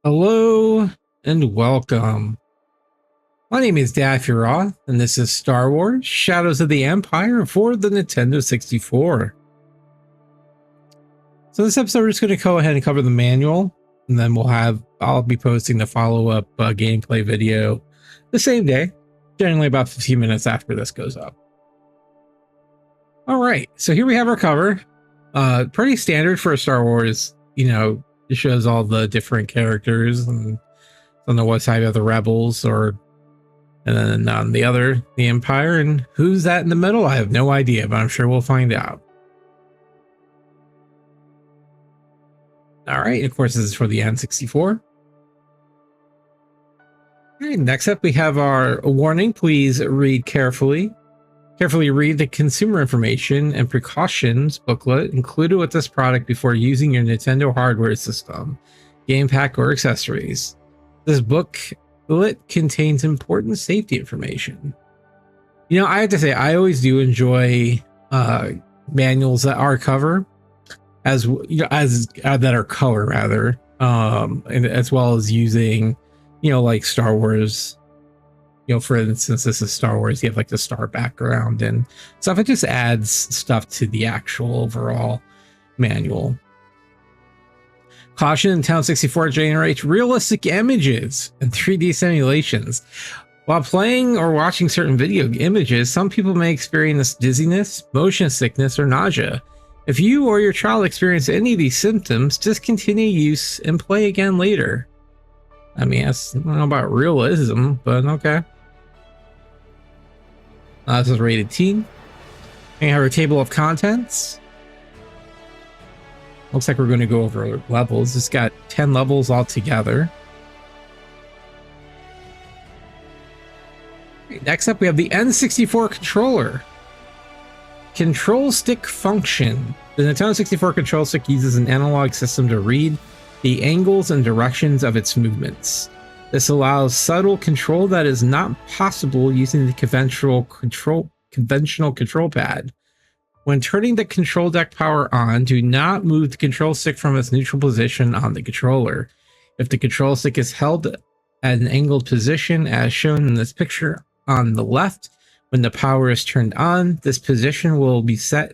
Hello and welcome. My name is Dash Rendar, and this is Star Wars Shadows of the Empire for the Nintendo 64. So this episode we're just going to go ahead and cover the manual, and then I'll be posting the follow-up gameplay video the same day, generally about 15 minutes after this goes up. All right, so here we have our cover. Pretty standard for a Star Wars, it shows all the different characters, and on the one side of the rebels, and then on the other, the Empire. And who's that in the middle? I have no idea, but I'm sure we'll find out. All right, of course, this is for the N64. All right, next up, we have our warning. Please read carefully. Carefully read the consumer information and precautions booklet included with this product before using your Nintendo hardware system, game pack, or accessories. This booklet contains important safety information. I have to say, I always do enjoy manuals that are cover, that are color rather, and as well as using, like Star Wars. For instance, this is Star Wars, you have like the star background and stuff. It just adds stuff to the actual overall manual. Caution, Nintendo 64 generates realistic images and 3D simulations. While playing or watching certain video images, some people may experience dizziness, motion sickness, or nausea. If you or your child experience any of these symptoms, discontinue use and play again later. I mean, I don't know about realism, but okay. This is rated teen. We have our table of contents. Looks like we're going to go over levels. It's got 10 levels altogether. Next up, we have the N64 controller. Control stick function. The Nintendo 64 control stick uses an analog system to read the angles and directions of its movements. This allows subtle control that is not possible using the conventional control pad. When turning the control deck power on, do not move the control stick from its neutral position on the controller. If the control stick is held at an angled position as shown in this picture on the left, when the power is turned on, this position will be set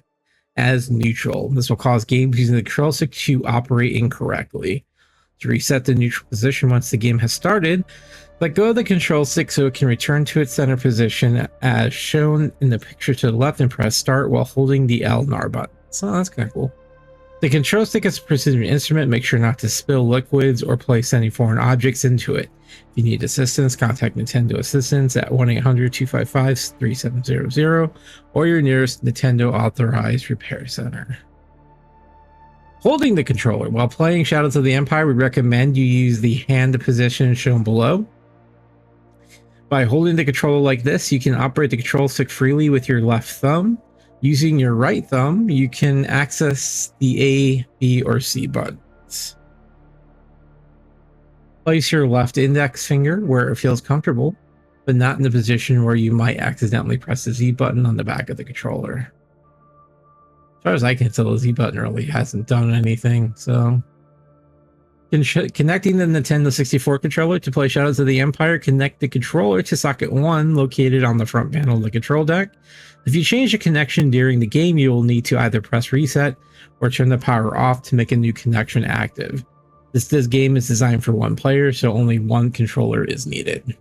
as neutral. This will cause games using the control stick to operate incorrectly. To reset the neutral position once the game has started, let go of the control stick so it can return to its center position as shown in the picture to the left, and press start while holding the L and R button. So that's kind of cool. The control stick is a precision instrument. Make sure not to spill liquids or place any foreign objects into it. If you need assistance, contact Nintendo Assistance at 1-800-255-3700 or your nearest Nintendo authorized repair center. Holding the controller. While playing Shadows of the Empire, we recommend you use the hand position shown below. By holding the controller like this, you can operate the control stick freely with your left thumb. Using your right thumb, you can access the A, B, or C buttons. Place your left index finger where it feels comfortable, but not in the position where you might accidentally press the Z button on the back of the controller. As far as I can tell, the Z button really hasn't done anything, so... Connecting the Nintendo 64 controller to play Shadows of the Empire, connect the controller to socket 1 located on the front panel of the control deck. If you change the connection during the game, you will need to either press reset or turn the power off to make a new connection active. This game is designed for one player, so only one controller is needed.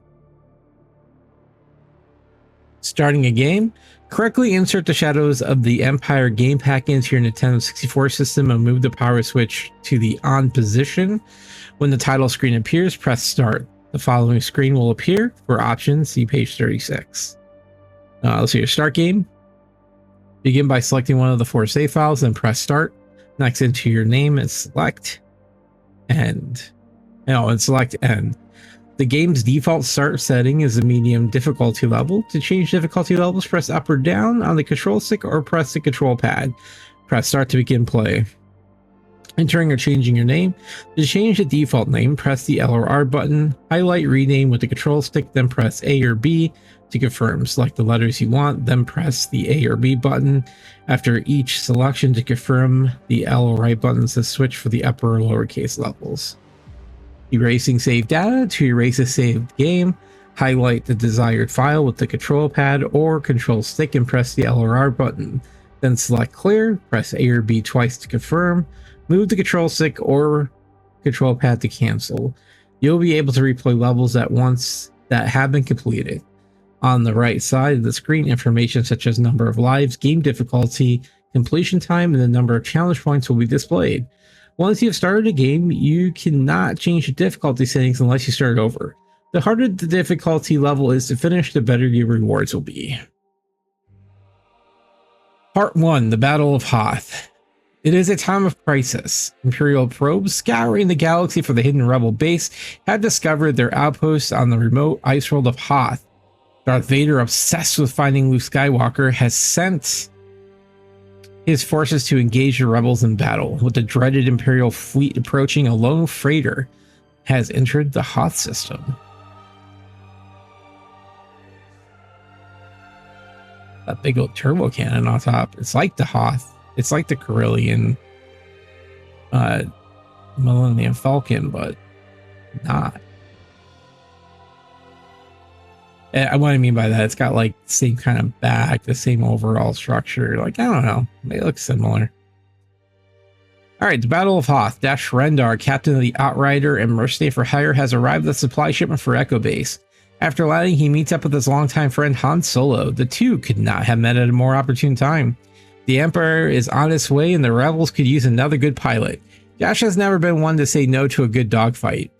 Starting a game, correctly insert the Shadows of the Empire game pack into your Nintendo 64 system and move the power switch to the on position. When the title screen appears, press start. The following screen will appear. For options, see page 36. Let's see your start game. Begin by selecting one of the 4 save files, then press start. Next, enter your name and select end. And select end. The game's default start setting is a medium difficulty level. To change difficulty levels, press up or down on the control stick or press the control pad. Press start to begin play. Entering or changing your name. To change the default name, press the L or R button. Highlight rename with the control stick, then press A or B to confirm. Select the letters you want, then press the A or B button. After each selection, to confirm the L or right buttons to switch for the upper or lowercase levels. Erasing saved data. To erase a saved game, highlight the desired file with the control pad or control stick and press the L or R button. Then select clear, press A or B twice to confirm, move the control stick or control pad to cancel. You'll be able to replay levels at once that have been completed. On the right side of the screen, information such as number of lives, game difficulty, completion time, and the number of challenge points will be displayed. Once you have started a game, you cannot change the difficulty settings unless you start over. The harder the difficulty level is to finish, the better your rewards will be. Part 1, the Battle of Hoth. It is a time of crisis. Imperial probes scouring the galaxy for the hidden rebel base have discovered their outposts on the remote ice world of Hoth. Darth Vader, obsessed with finding Luke Skywalker, has sent his forces to engage the rebels in battle. With the dreaded Imperial fleet approaching, a lone freighter has entered the Hoth system. That big old turbo cannon on top. It's like the Hoth. It's like the Corellian Millennium Falcon, but not. And what I mean by that, it's got like the same kind of back, the same overall structure. Like, I don't know. They look similar. All right, the Battle of Hoth. Dash Rendar, captain of the Outrider and mercenary for hire, has arrived with a supply shipment for Echo Base. After landing, he meets up with his longtime friend Han Solo. The two could not have met at a more opportune time. The Emperor is on his way, and the rebels could use another good pilot. Dash has never been one to say no to a good dogfight.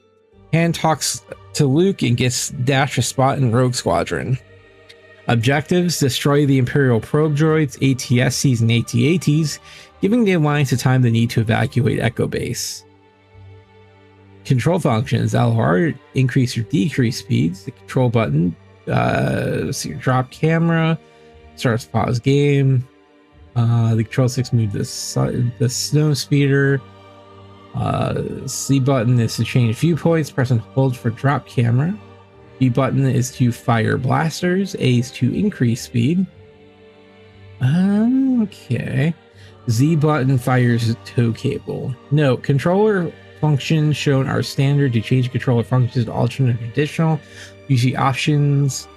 Han talks to Luke and gets Dash a spot in Rogue Squadron. Objectives: destroy the Imperial probe droids, ATSCs, and AT-ATs, giving the Alliance the time they need to evacuate Echo Base. Control functions: LR, increase or decrease speeds. The control button, so your drop camera, starts pause game. The control sticks move the snow speeder. C button is to change viewpoints. Press and hold for drop camera. B button is to fire blasters. A is to increase speed. Okay. Z button fires tow cable. Note: controller functions shown are standard. To change controller functions to alternate or traditional, use the options.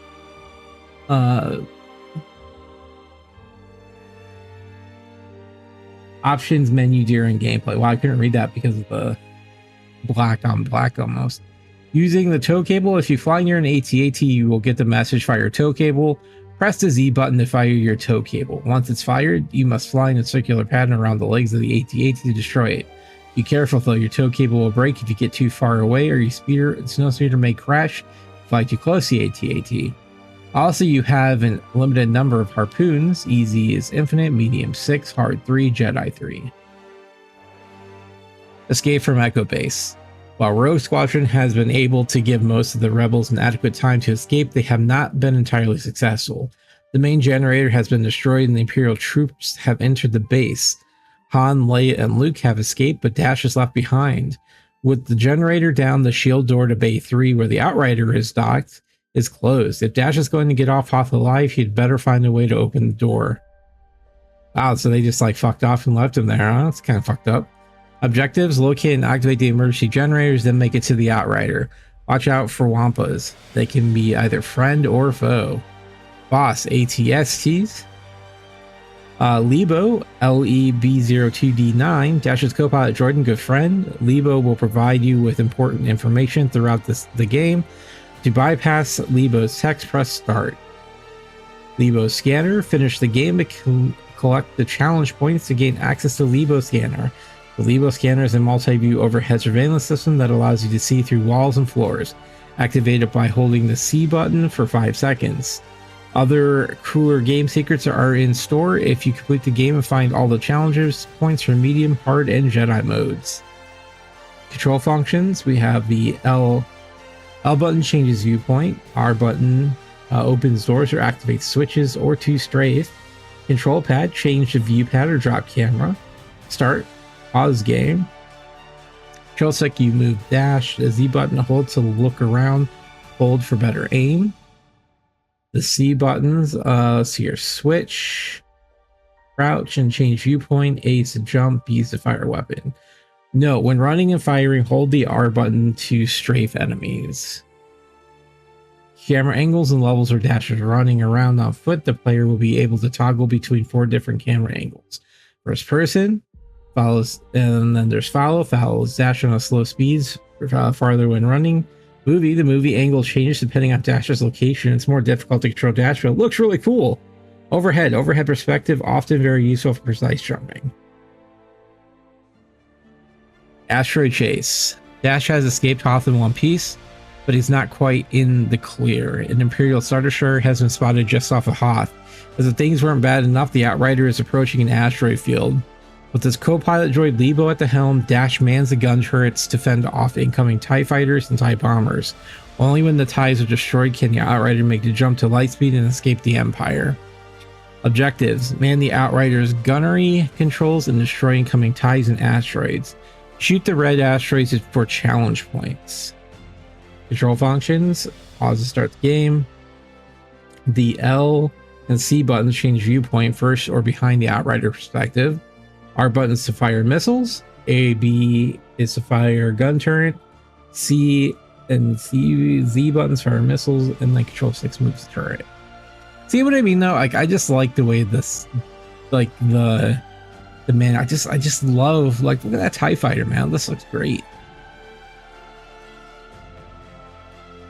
Options menu during gameplay. Well, I couldn't read that because of the black on black almost. Using the tow cable: if you fly near an AT-AT, you will get the message fire tow cable. Press the Z button to fire your tow cable. Once it's fired, you must fly in a circular pattern around the legs of the AT-AT to destroy it. Be careful though, your tow cable will break if you get too far away, or your snow speeder may crash. Fly too close to the AT-AT. Also, you have a limited number of harpoons. Easy is infinite, medium 6, hard 3, Jedi 3. Escape from Echo Base. While Rogue Squadron has been able to give most of the rebels an adequate time to escape, they have not been entirely successful. The main generator has been destroyed and the Imperial troops have entered the base. Han, Leia, and Luke have escaped, but Dash is left behind. With the generator down, the shield door to Bay 3, where the Outrider is docked, is closed. If Dash is going to get off Hoth alive, he'd better find a way to open the door. Wow, so they just like fucked off and left him there, huh? That's kind of fucked up. Objectives: locate and activate the emergency generators, then make it to the Outrider. Watch out for Wampas. They can be either friend or foe. Boss: ATSTs. Lebo, LEB02D9, Dash's co-pilot droid and good friend. Lebo will provide you with important information throughout the game. To bypass Lebo's text, press start. Lebo scanner: finish the game to collect the challenge points to gain access to Lebo scanner. The Lebo scanner is a multi-view overhead surveillance system that allows you to see through walls and floors. Activate it by holding the C button for 5 seconds. Other cooler game secrets are in store if you complete the game and find all the challenges points for medium, hard, and Jedi modes. Control functions: we have the L button changes viewpoint. R button opens doors or activates switches or to strafe. Control pad: change the view pad or drop camera. Start, pause game. Control stick: you move dash. The Z button holds to look around. Hold for better aim. The C buttons, so your switch, crouch and change viewpoint. A is to jump, B is to fire a weapon. No, when running and firing, hold the R button to strafe enemies. Camera angles and levels or dashes. Running around on foot, the player will be able to toggle between 4 different camera angles. First person, follows, and then there's follow. Follow is dash on a slow speeds, farther when running. Movie, the movie angle changes depending on Dash's location. It's more difficult to control Dash, but it looks really cool. Overhead perspective, often very useful for precise jumping. Asteroid chase. Dash has escaped Hoth in one piece, but he's not quite in the clear. An Imperial Star Destroyer has been spotted just off of Hoth. As if things weren't bad enough, the Outrider is approaching an asteroid field. With his co-pilot droid Lebo at the helm, Dash mans the gun turrets to fend off incoming TIE fighters and TIE bombers. Only when the TIEs are destroyed can the Outrider make the jump to lightspeed and escape the Empire. Objectives: man the Outrider's gunnery controls and destroy incoming TIEs and asteroids. Shoot the red asteroids for challenge points. Control functions: pause to start the game. The L and C buttons change viewpoint first or behind the Outrider perspective. R buttons to fire missiles. A, B is to fire gun turret. C and Z buttons fire missiles, and then control 6 moves turret. See what I mean though? Like, I just like the way this, like the man. I just love, like, look at that TIE fighter, man. This looks great.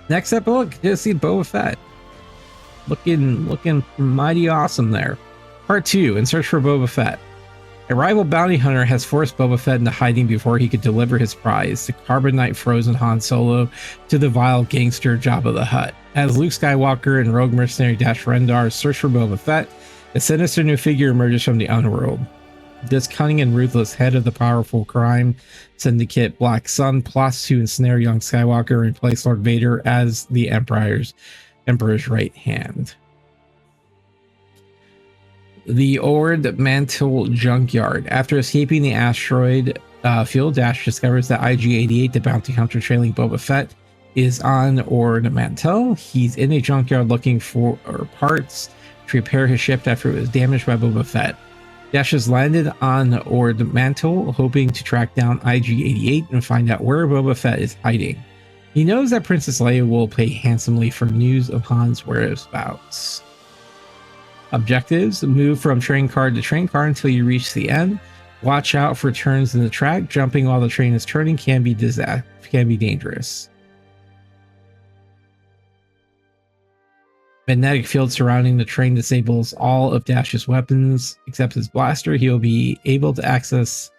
Next up, look, just see Boba Fett. Looking mighty awesome there. Part 2, In Search for Boba Fett. A rival bounty hunter has forced Boba Fett into hiding before he could deliver his prize, the Carbonite frozen Han Solo, to the vile gangster Jabba the Hutt. As Luke Skywalker and rogue mercenary Dash Rendar search for Boba Fett, a sinister new figure emerges from the underworld. This cunning and ruthless head of the powerful crime syndicate Black Sun plots to ensnare young Skywalker and replace Lord Vader as the Emperor's right hand. The Ord Mantle Junkyard. After escaping the asteroid field, Dash discovers that IG-88, the bounty hunter trailing Boba Fett, is on Ord Mantell. He's in a junkyard looking for parts to repair his ship after it was damaged by Boba Fett. Dash has landed on Ord Mantell, hoping to track down IG-88 and find out where Boba Fett is hiding. He knows that Princess Leia will pay handsomely for news of Han's whereabouts. Objectives: move from train car to train car until you reach the end. Watch out for turns in the track. Jumping while the train is turning can be dangerous. Magnetic field surrounding the train disables all of Dash's weapons except his blaster. He will be able to access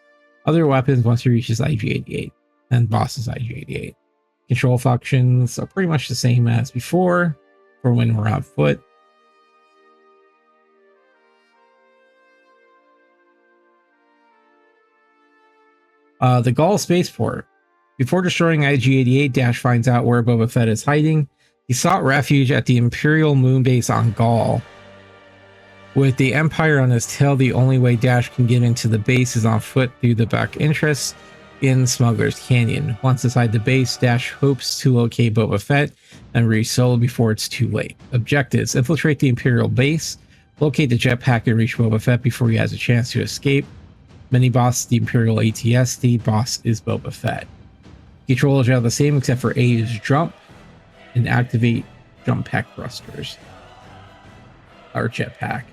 other weapons once he reaches IG-88 and bosses IG-88. Control functions are pretty much the same as before for when we're on foot. The Gaul spaceport. Before destroying IG-88, Dash finds out where Boba Fett is hiding. He sought refuge at the Imperial moon base on Gaul. With the Empire on his tail, the only way Dash can get into the base is on foot through the back entrance in Smuggler's Canyon. Once inside the base, Dash hopes to locate Boba Fett and reach Solo before it's too late. Objectives: infiltrate the Imperial base, locate the jetpack and reach Boba Fett before he has a chance to escape. Mini boss the Imperial ATST, boss is Boba Fett. Controls are the same except for A is jump and activate jump pack thrusters. Or jetpack.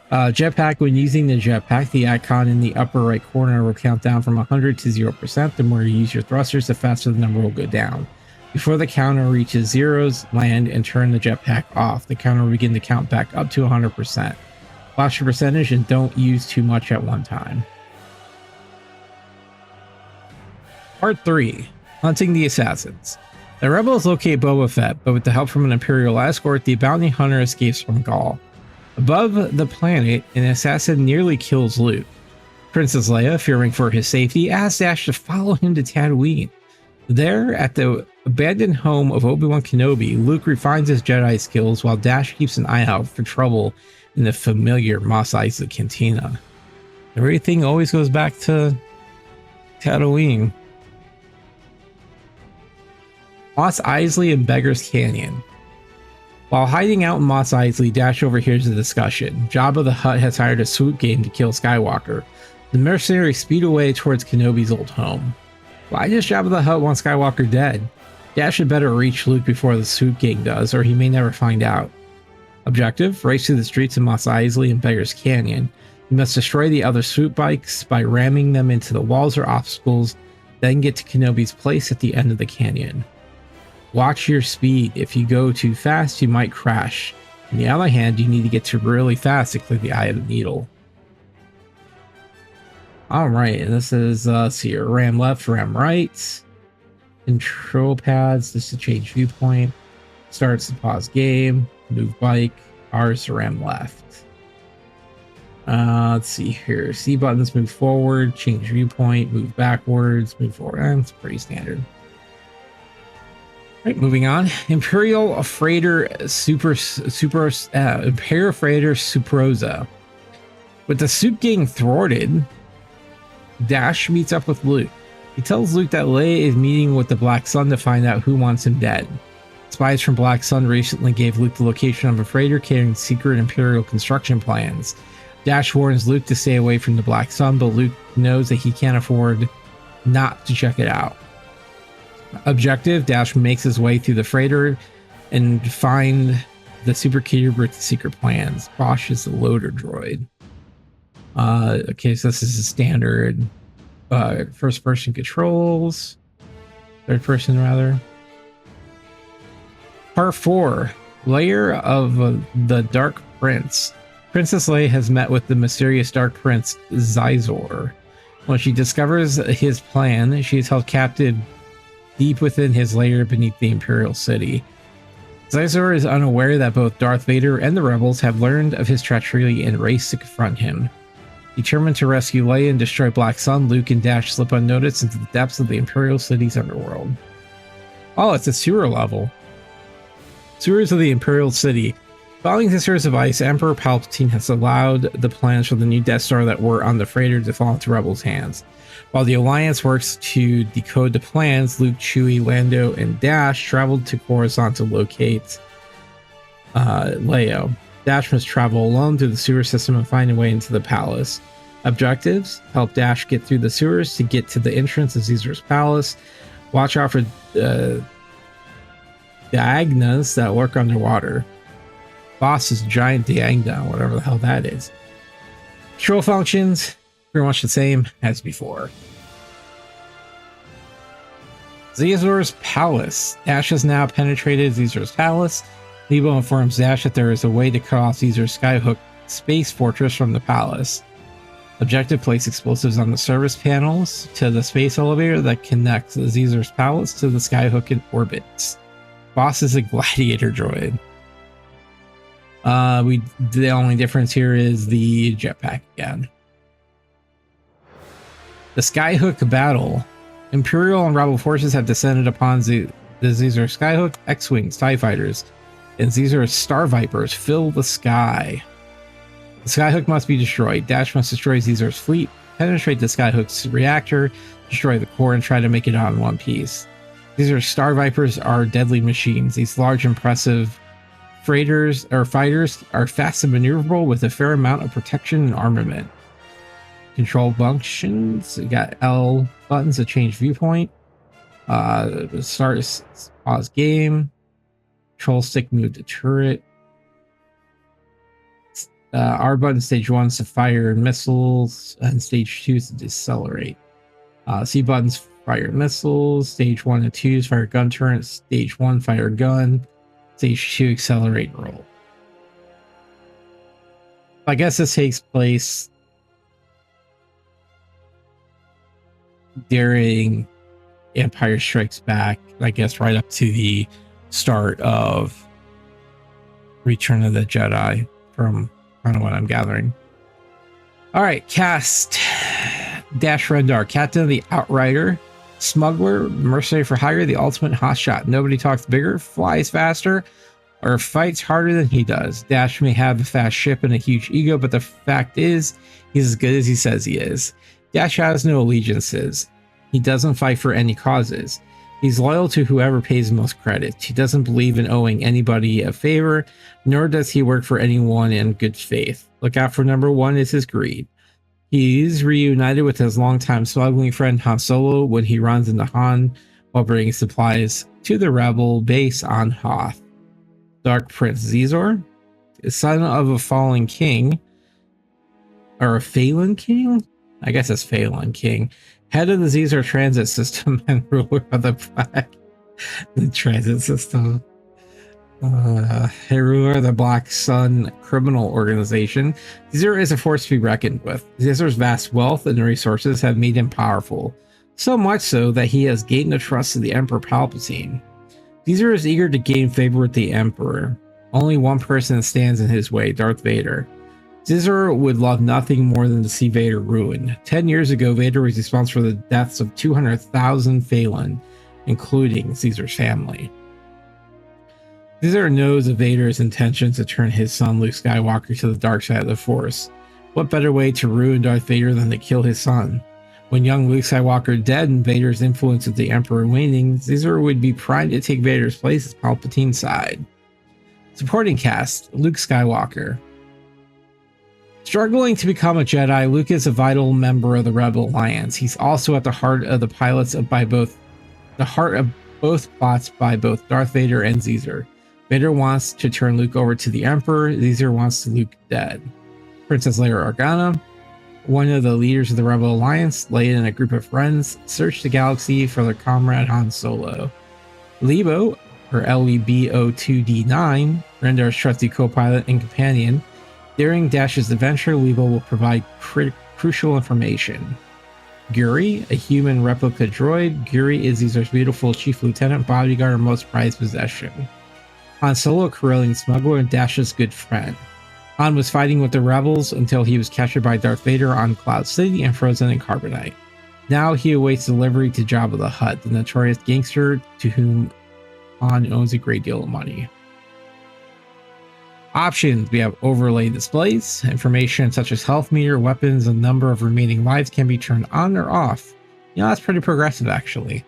Jetpack, when using the jetpack, the icon in the upper right corner will count down from 100 to 0%. The more you use your thrusters, the faster the number will go down. Before the counter reaches zeros, land and turn the jetpack off. The counter will begin to count back up to 100%. Watch your percentage and don't use too much at one time. Part 3. Hunting the Assassins. The rebels locate Boba Fett, but with the help from an Imperial escort, the bounty hunter escapes from Gaul. Above the planet, an assassin nearly kills Luke. Princess Leia, fearing for his safety, asks Dash to follow him to Tatooine. There, at the abandoned home of Obi-Wan Kenobi, Luke refines his Jedi skills while Dash keeps an eye out for trouble in the familiar Mos Eisley Cantina. Everything always goes back to Tatooine. Mos Eisley and Beggar's Canyon. While hiding out in Mos Eisley, Dash overhears the discussion. Jabba the Hutt has hired a swoop game to kill Skywalker. The mercenaries speed away towards Kenobi's old home. Why does Jabba the Hutt want Skywalker dead? Dash had better reach Luke before the Swoop Gang does, or he may never find out. Objective: race through the streets of Mos Eisley and Beggar's Canyon. You must destroy the other swoop bikes by ramming them into the walls or obstacles, then get to Kenobi's place at the end of the canyon. Watch your speed. If you go too fast, you might crash. On the other hand, you need to get to really fast to clear the Eye of the Needle. Alright, and this is, let's see here, ram left, ram right. Control pads, just to change viewpoint. Starts to pause game. Move bike. R is to ram left. Let's see here. C buttons, move forward, change viewpoint, move backwards, move forward. That's pretty standard. Right, moving on. Imperial Freighter Imperial Freighter Suprosa. With the Swoop Gang thwarted, Dash meets up with Luke. He tells Luke that Leia is meeting with the Black Sun to find out who wants him dead. Spies from Black Sun recently gave Luke the location of a freighter carrying secret Imperial construction plans. Dash warns Luke to stay away from the Black Sun, but Luke knows that he can't afford not to check it out. Objective: Dash makes his way through the freighter and find the super cube with the secret plans. Bosch is the loader droid. Okay, so this is a standard first person controls. Third person, rather. Part 4. Lair of the Dark Prince. Princess Leia has met with the mysterious Dark Prince Xizor. When she discovers his plan, she is held captive deep within his lair beneath the Imperial City. Xizor is unaware that both Darth Vader and the rebels have learned of his treachery and race to confront him. Determined to rescue Leia and destroy Black Sun, Luke and Dash slip unnoticed into the depths of the Imperial City's underworld. Oh, it's a sewer level. Sewers of the Imperial City. Following Sister's advice, Emperor Palpatine has allowed the plans for the new Death Star that were on the freighter to fall into rebels' hands. While the Alliance works to decode the plans, Luke, Chewie, Lando, and Dash traveled to Coruscant to locate Leia. Dash must travel alone through the sewer system and find a way into the palace. Objectives: help Dash get through the sewers to get to the entrance of Caesar's palace. Watch out for Diagnas that lurk underwater. Boss is giant Diagna, whatever the hell that is. Control functions, pretty much the same as before. Xizor's palace. Dash has now penetrated Xizor's palace. Lebo informs Dash that there is a way to cut off Xizor's Skyhook space fortress from the palace. Objective: place explosives on the service panels to the space elevator that connects Xizor's palace to the Skyhook in orbit. Boss is a gladiator droid. The only difference here is the jetpack again. The Skyhook battle. Imperial and Rebel forces have descended upon the Xizor Skyhook. X-Wings, TIE Fighters, and Xizor Star Vipers fill the sky. The Skyhook must be destroyed. Dash must destroy Xizor's fleet, penetrate the Skyhook's reactor, destroy the core, and try to make it out in one piece. Xizor Star Vipers are deadly machines. These large, impressive fighters are fast and maneuverable with a fair amount of protection and armament. Control functions. You got L buttons to change viewpoint. Start pause game. Control stick move to turret. R button stage 1 is to fire missiles, and stage 2 is to decelerate. C buttons fire missiles. Stage 1 and 2 is fire gun turret. Stage 1 fire gun. Stage 2 accelerate and roll. I guess this takes place during Empire Strikes Back, I guess right up to the start of Return of the Jedi, from kind of what I'm gathering. All right, cast. Dash Rendar, Captain of the Outrider, Smuggler, Mercenary for Hire, the ultimate hotshot. Nobody talks bigger, flies faster, or fights harder than he does. Dash may have a fast ship and a huge ego, but the fact is, he's as good as he says he is. Dash has no allegiances. He doesn't fight for any causes. He's loyal to whoever pays the most credit. He doesn't believe in owing anybody a favor, nor does he work for anyone in good faith. Look out for number one is his greed. He's reunited with his longtime smuggling friend Han Solo when he runs into Han while bringing supplies to the rebel base on Hoth. Dark Prince Xizor, son of a fallen king, or a Phelan king? I guess it's Phelan king. Head of the Xizor transit system and ruler of the transit system. Ruler of the Black Sun criminal organization. Xizor is a force to be reckoned with. Xizor's vast wealth and resources have made him powerful, so much so that he has gained the trust of the Emperor Palpatine. Xizor is eager to gain favor with the Emperor. Only one person stands in his way, Darth Vader. Xizor would love nothing more than to see Vader ruined. 10 years ago, Vader was responsible for the deaths of 200,000 Phelan, including Xizor's family. Xizor knows of Vader's intentions to turn his son Luke Skywalker to the dark side of the Force. What better way to ruin Darth Vader than to kill his son? When young Luke Skywalker dead and Vader's influence with the Emperor waning, Xizor would be primed to take Vader's place as Palpatine's side. Supporting cast: Luke Skywalker. Struggling to become a Jedi, Luke is a vital member of the Rebel Alliance. He's also at the heart of both plots by both Darth Vader and Xizor. Vader wants to turn Luke over to the Emperor. Xizor wants Luke dead. Princess Leia Organa, one of the leaders of the Rebel Alliance, Leia and a group of friends search the galaxy for their comrade Han Solo. Lebo, or LEBO2D9, Rendar's trusty co-pilot and companion. During Dash's adventure, Lebo will provide crucial information. Guri, a human replica droid. Guri is Xizor's beautiful chief lieutenant, bodyguard, and most prized possession. Han Solo, a Corellian smuggler and Dash's good friend. Han was fighting with the rebels until he was captured by Darth Vader on Cloud City and frozen in carbonite. Now he awaits delivery to Jabba the Hutt, the notorious gangster to whom Han owes a great deal of money. Options: we have overlay displays. Information such as health meter, weapons, and number of remaining lives can be turned on or off. You know, that's pretty progressive actually.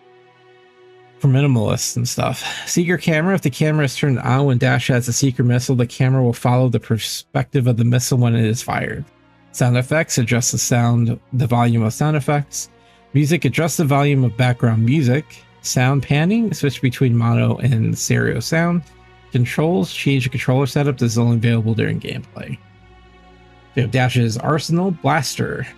For minimalists and stuff. Seeker camera: if the camera is turned on when Dash has a seeker missile, the camera will follow the perspective of the missile when it is fired. Sound effects: adjust the volume of sound effects. Music: adjust the volume of background music. Sound panning: switch between mono and stereo sound. Controls: change the controller setup. This is only available during gameplay. We have Dash's arsenal. Blaster: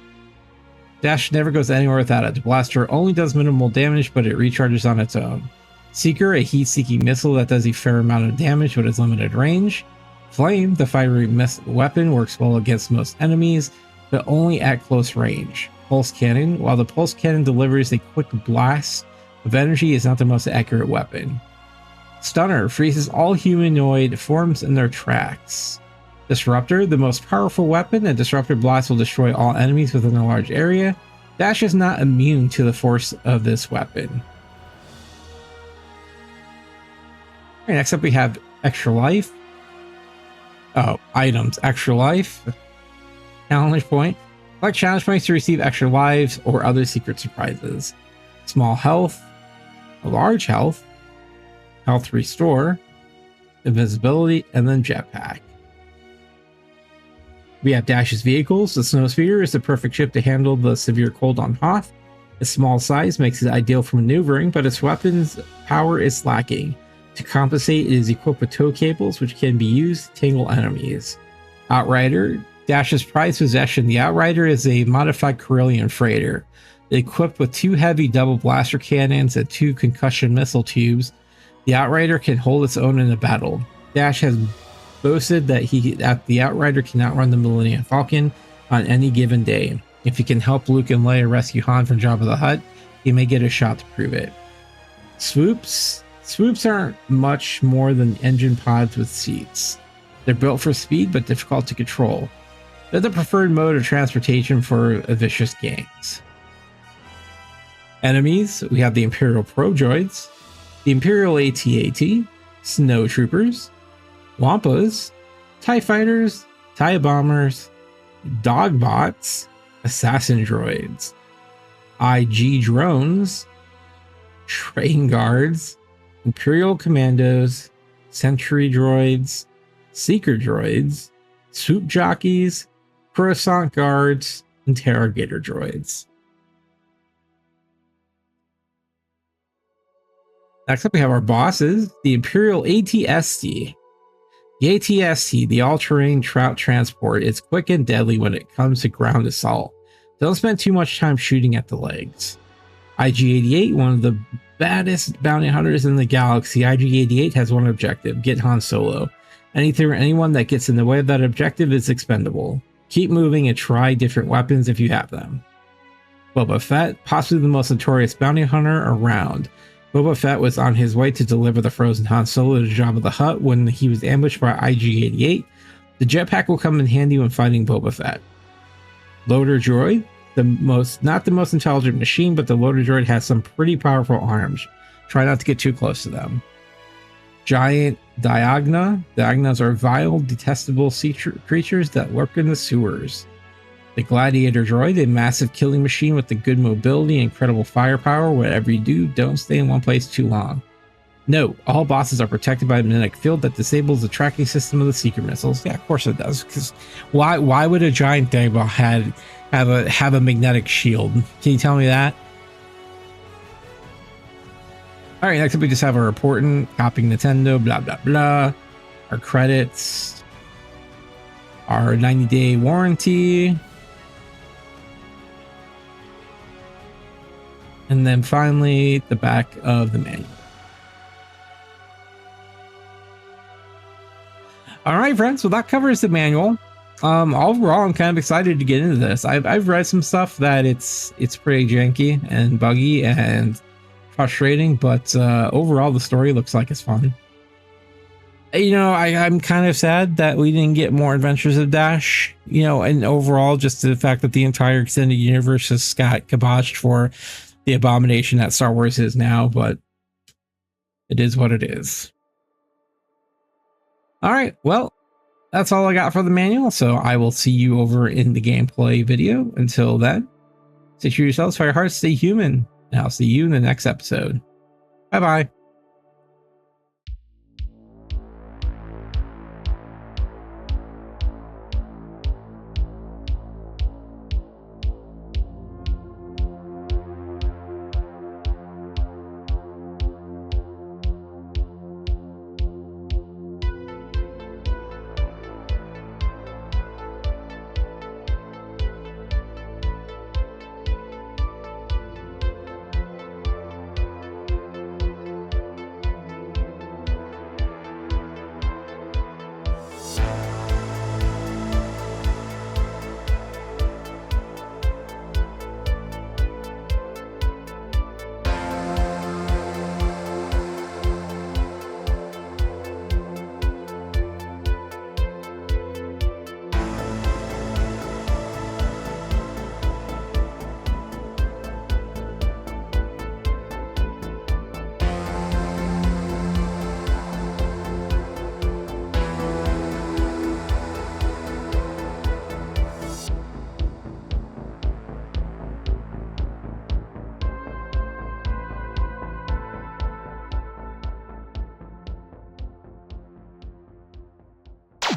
Dash never goes anywhere without it. The blaster only does minimal damage, but it recharges on its own. Seeker: a heat-seeking missile that does a fair amount of damage but has limited range. Flame: the fiery weapon works well against most enemies, but only at close range. Pulse cannon: while the pulse cannon delivers a quick blast of energy, is not the most accurate weapon. Stunner: freezes all humanoid forms in their tracks. Disruptor: the most powerful weapon. A disruptor blast will destroy all enemies within a large area. Dash is not immune to the force of this weapon. Okay, next up we have Extra Life. Oh, items. Extra Life. Challenge point: collect challenge points to receive extra lives or other secret surprises. Small health. Large health. Health restore. Invisibility, and then jetpack. We have Dash's vehicles. The Snowsphere is the perfect ship to handle the severe cold on Hoth. Its small size makes it ideal for maneuvering, but its weapons power is lacking. To compensate, it is equipped with tow cables, which can be used to tangle enemies. Outrider: Dash's prized possession. The Outrider is a modified Corellian freighter. Equipped with 2 heavy double blaster cannons and 2 concussion missile tubes, the Outrider can hold its own in a battle. Dash has boasted that the Outrider can outrun the Millennium Falcon on any given day. If he can help Luke and Leia rescue Han from Jabba the Hutt, he may get a shot to prove it. Swoops: swoops aren't much more than engine pods with seats. They're built for speed but difficult to control. They're the preferred mode of transportation for vicious gangs. Enemies: we have the Imperial Probe Droids, the Imperial AT-AT, Snow Troopers, Wampas, TIE Fighters, TIE Bombers, Dogbots, Assassin Droids, IG Drones, Train Guards, Imperial Commandos, Sentry Droids, Seeker Droids, Swoop Jockeys, Croissant Guards, interrogator droids. Next up, we have our bosses, the Imperial ATST. The ATST, the all-terrain trout transport, is quick and deadly when it comes to ground assault. Don't spend too much time shooting at the legs. IG-88, one of the baddest bounty hunters in the galaxy, IG-88 has one objective: get Han Solo. Anything or anyone that gets in the way of that objective is expendable. Keep moving and try different weapons if you have them. Boba Fett, possibly the most notorious bounty hunter around. Boba Fett was on his way to deliver the frozen Han Solo to Jabba the Hutt when he was ambushed by IG-88. The jetpack will come in handy when fighting Boba Fett. Loader droid, not the most intelligent machine, but the loader droid has some pretty powerful arms. Try not to get too close to them. Giant Diagna. Diagnas are vile, detestable creatures that lurk in the sewers. The Gladiator droid, a massive killing machine with the good mobility and incredible firepower. Whatever you do, don't stay in one place too long. Note, all bosses are protected by a magnetic field that disables the tracking system of the secret missiles. Yeah, of course it does. Because why would a giant Dagobah have a magnetic shield? Can you tell me that? All right, next up we just have our reporting, copying Nintendo, blah blah blah. Our credits, our 90-day warranty. And then finally, the back of the manual. All right, friends. So that covers the manual. Overall, I'm kind of excited to get into this. I've read some stuff that it's pretty janky and buggy and frustrating, but overall, the story looks like it's fun. You know, I'm kind of sad that we didn't get more Adventures of Dash. You know, and overall, just the fact that the entire extended universe has got kiboshed for the abomination that Star Wars is now, but it is what it is. All right, well, that's all I got for the manual, so I will see you over in the gameplay video. Until then, stay true to yourselves, fire your hearts, stay human, and I'll see you in the next episode. Bye-bye.